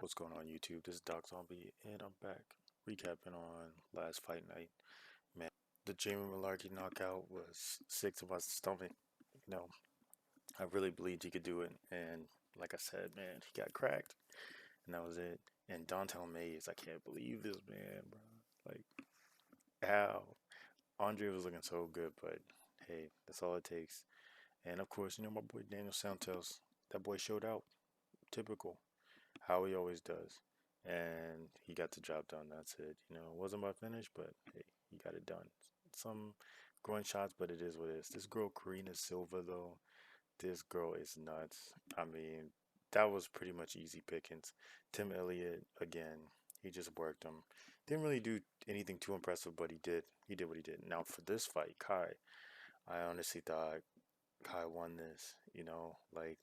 What's going on YouTube? This is Doc Zombie and I'm back recapping on last fight night. Man, the Jamie Malarkey knockout was sick to my stomach. You know, I really believed he could do it, and like I said, man, he got cracked and that was it. And Dontel Mays, I can't believe this man, bro. Like, how? Andre was looking so good, but hey, that's all it takes. And of course, my boy Daniel Santos, that boy showed out. Typical. How he always does. And he got the job done. That's it. It wasn't my finish, but hey, he got it done. Some groin shots, but it is what it is. This girl, Karina Silva, though, this girl is nuts. I mean, that was pretty much easy pickings. Tim Elliott, again, he just worked him. Didn't really do anything too impressive, but he did. He did what he did. Now, for this fight, Kai, I honestly thought Kai won this. Like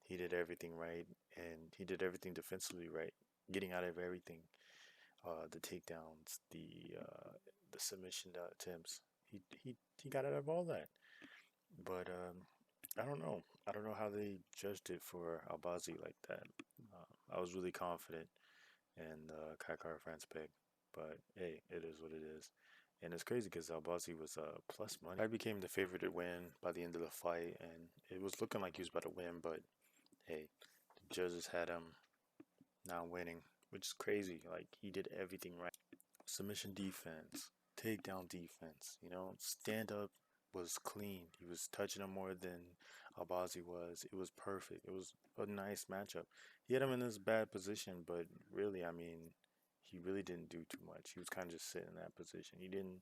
he did everything right, and he did everything defensively right, getting out of everything. The takedowns, the submission attempts. He got out of all that. But I don't know. I don't know how they judged it for Albazi like that. I was really confident in the Kai France pick, but hey, it is what it is. And it's crazy because Albazi was plus money. I became the favorite to win by the end of the fight, and it was looking like he was about to win, but hey, the judges had him not winning, which is crazy. Like, he did everything right. Submission defense, takedown defense, stand up was clean. He was touching him more than Albazi was. It was perfect. It was a nice matchup. He had him in this bad position, but really, I mean, he really didn't do too much. He was kind of just sitting in that position. He didn't,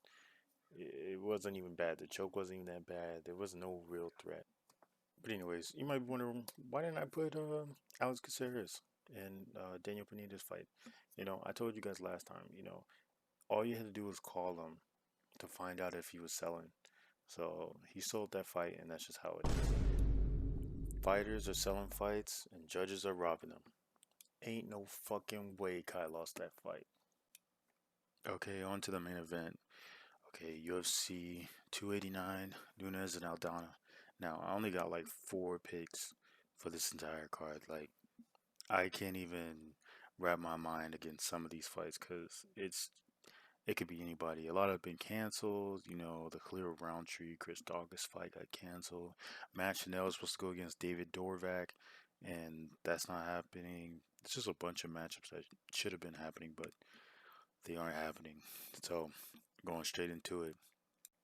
it wasn't even bad. The choke wasn't even that bad. There was no real threat. But anyways, you might be wondering, why didn't I put Alex Caceres and Daniel Pineda fight? I told you guys last time, all you had to do was call him to find out if he was selling. So he sold that fight, and that's just how it is. Fighters are selling fights, and judges are robbing them. Ain't no fucking way Kai lost that fight. Okay, on to the main event. Okay, UFC 289, Nunes and Aldana. Now, I only got like 4 picks for this entire card. Like, I can't even wrap my mind against some of these fights because it could be anybody. A lot have been canceled. The Khalil Roundtree, Chris Daukaus fight got canceled. Matt Chanel was supposed to go against David Dorvac, and that's not happening. It's just a bunch of matchups that should have been happening, but they aren't happening. So, going straight into it.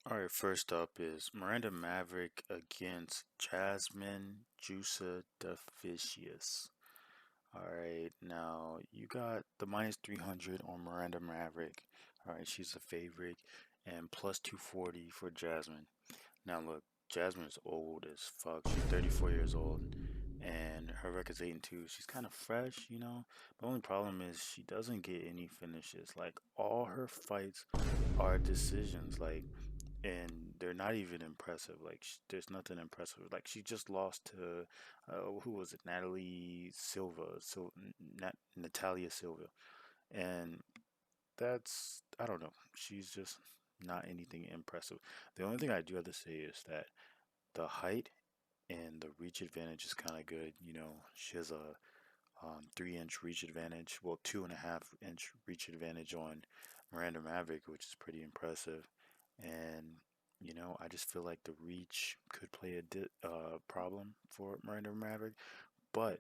All right, first up is Miranda Maverick against Jasmine Jasudavicius. All right, now you got the minus 300 on Miranda Maverick. All right, she's a favorite, and plus 240 for Jasmine. Now look, Jasmine's old as fuck. She's 34 years old, and her record's 8-2. She's kind of fresh. The only problem is she doesn't get any finishes. Like, all her fights are decisions. Like, and they're not even impressive. Like, there's nothing impressive. Like, she just lost to who was it? Natalia Silva, and that's, I don't know. She's just not anything impressive. The only thing I do have to say is that the height and the reach advantage is kind of good. She has a 3-inch reach advantage. Well, 2.5-inch reach advantage on Miranda Maverick, which is pretty impressive. And I just feel like the reach could play a problem for Miranda Maverick. But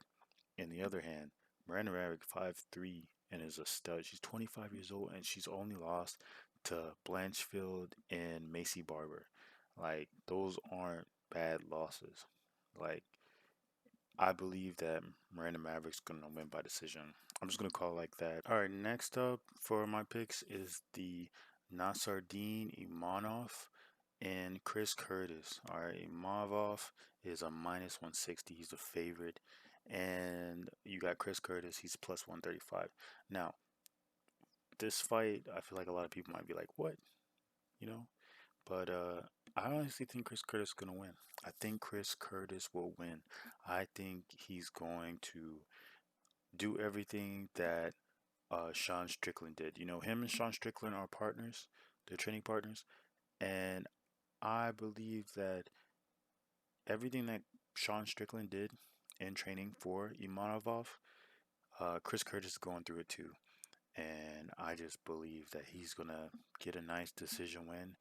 in the other hand, Miranda Maverick 5'3" and is a stud. She's 25 years old and she's only lost to Blanchfield and Macy Barber. Like, those aren't bad losses. Like, I believe that Miranda Maverick's gonna win by decision. I'm just gonna call it like that. All right, next up for my picks is the Nassourdine Imanov and Chris Curtis. All right, Imavov is a minus 160. He's the favorite. And you got Chris Curtis. He's plus 135. Now, this fight, I feel like a lot of people might be like, what? You know? But I honestly think Chris Curtis is going to win. I think Chris Curtis will win. I think he's going to do everything that Sean Strickland did. Him and Sean Strickland are partners. They're training partners. And I believe that everything that Sean Strickland did in training for Imavov, Chris Curtis is going through it too, and I just believe that he's gonna get a nice decision win.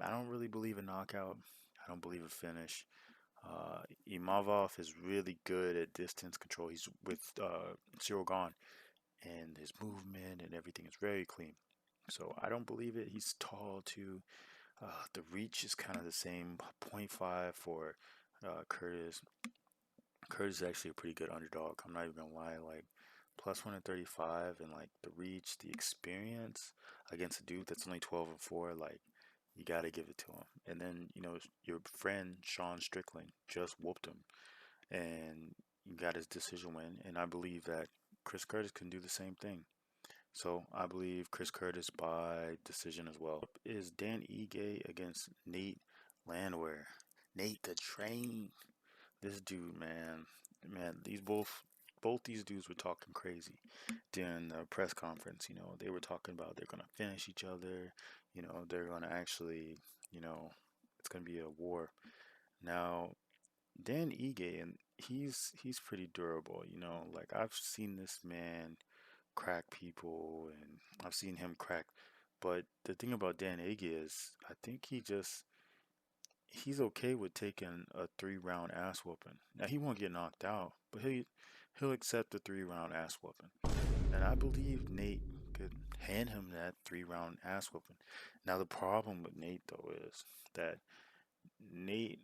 I don't really believe a knockout. I don't believe a finish. Imavov is really good at distance control. He's with Cyril Gahn, and his movement and everything is very clean. So I don't believe it. He's tall too. The reach is kind of the same, zero point 0.5 for Curtis. Curtis is actually a pretty good underdog. I'm not even gonna lie. Like plus 135, and like the reach, the experience against a dude that's only 12-4. Like you gotta give it to him. And then your friend Sean Strickland just whooped him and got his decision win. And I believe that Chris Curtis can do the same thing. So I believe Chris Curtis by decision as well. Is Dan Ige against Nate Landwehr. Nate the Train. This dude, man, these both these dudes were talking crazy during the press conference. They were talking about they're gonna finish each other. They're gonna actually, it's gonna be a war. Now, Dan Ige, and he's pretty durable. Like I've seen this man crack people, and I've seen him crack. But the thing about Dan Ige is, I think he's okay with taking a 3 round ass whooping. Now he won't get knocked out, but he'll accept the 3 round ass whooping. And I believe Nate could hand him that 3 round ass whooping. Now the problem with Nate though is that Nate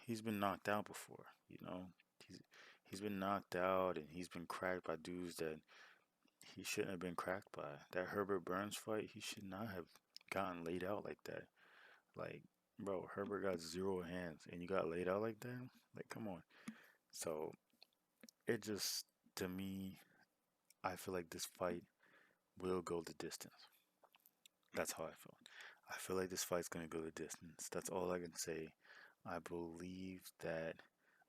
he's been knocked out before. He's he's been knocked out and he's been cracked by dudes that he shouldn't have been cracked by. That Herbert Burns fight, he should not have gotten laid out like that. Like, bro, Herbert got 0 hands and you got laid out like that? Like, come on. So, it just, to me, I feel like this fight will go the distance. That's how I feel. I feel like this fight's going to go the distance. That's all I can say. I believe that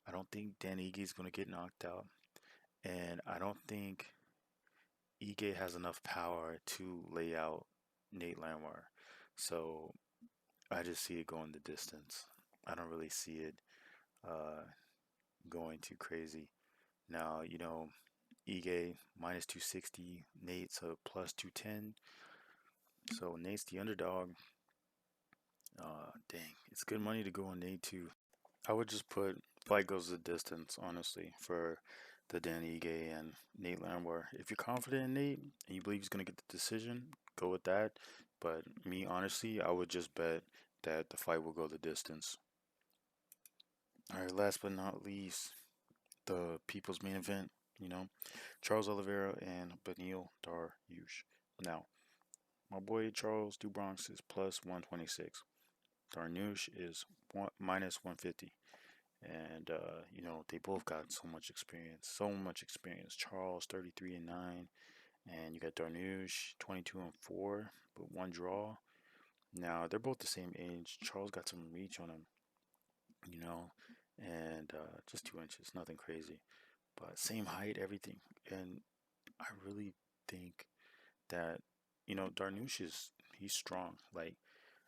I don't think Dan Ige is going to get knocked out. And I don't think Ige has enough power to lay out Nate Landwehr. So I just see it going the distance. I don't really see it uh, going too crazy. Now, Ige minus 260, Nate's a plus 210. So Nate's the underdog. Dang, it's good money to go on Nate too. I would just put fight goes the distance, honestly, for the Dan Ige and Nate Landwehr. If you're confident in Nate and you believe he's gonna get the decision, go with that. But me, honestly, I would just bet that the fight will go the distance. All right, last but not least, the people's main event. Charles Oliveira and Beneil Dariush. Now, my boy Charles Dubronx is plus 126. Dariush is minus 150. And they both got so much experience, so much experience. Charles 33-9, and you got Dariush 22-4, but one draw. Now they're both the same age. Charles got some reach on him, you know, and just 2 inches, nothing crazy, but same height, everything. And I really think that Dariush he's strong. Like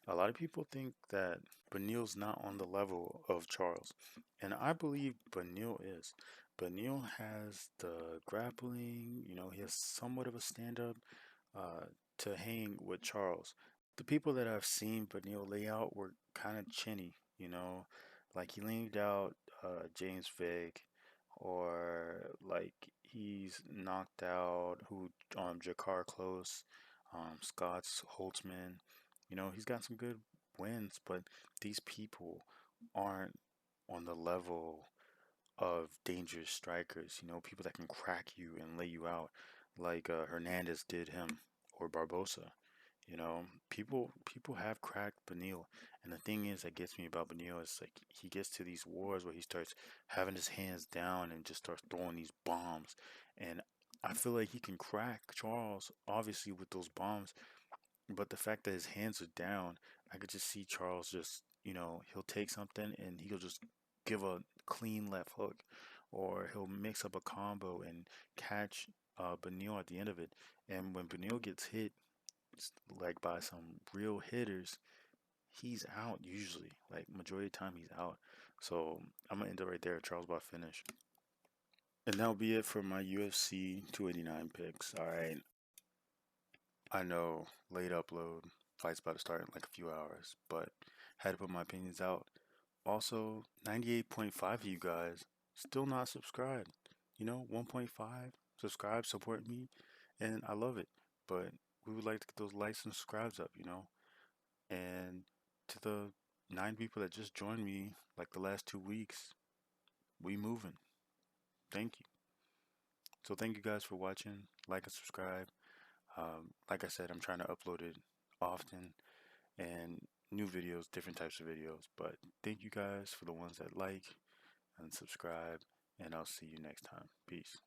a lot of people think that Beneil's not on the level of Charles, and I believe Beneil is. Beneil has the grappling, he has somewhat of a stand up uh, to hang with Charles. The people that I've seen Beneil lay out were kind of chinny. Like he laid out James Vick, or like he's knocked out who Jakar Close, Scott's Holtzman. He's got some good wins, but these people aren't on the level of dangerous strikers, people that can crack you and lay you out like Hernandez did him, or Barbosa. People have cracked Beneil, and the thing is that gets me about Beneil is like he gets to these wars where he starts having his hands down and just starts throwing these bombs, and I feel like he can crack Charles obviously with those bombs, but the fact that his hands are down, I could just see Charles just, he'll take something and he'll just give a clean left hook, or he'll mix up a combo and catch Beneil at the end of it. And when Beneil gets hit, like by some real hitters, he's out usually. Like majority of the time, he's out. So I'm gonna end it right there. Charles by finish. And that'll be it for my UFC 289 picks. Alright. I know, late upload. Fight's about to start in like a few hours, but had to put my opinions out. Also, 98.5 of you guys still not subscribed. 1.5 subscribe, support me, and I love it. But we would like to get those likes and subscribes up. And to the 9 people that just joined me like the last 2 weeks, we moving. Thank you. So thank you guys for watching. Like and subscribe. Like I said, I'm trying to upload it often and new videos, different types of videos. But thank you guys for the ones that like and subscribe, and I'll see you next time. Peace.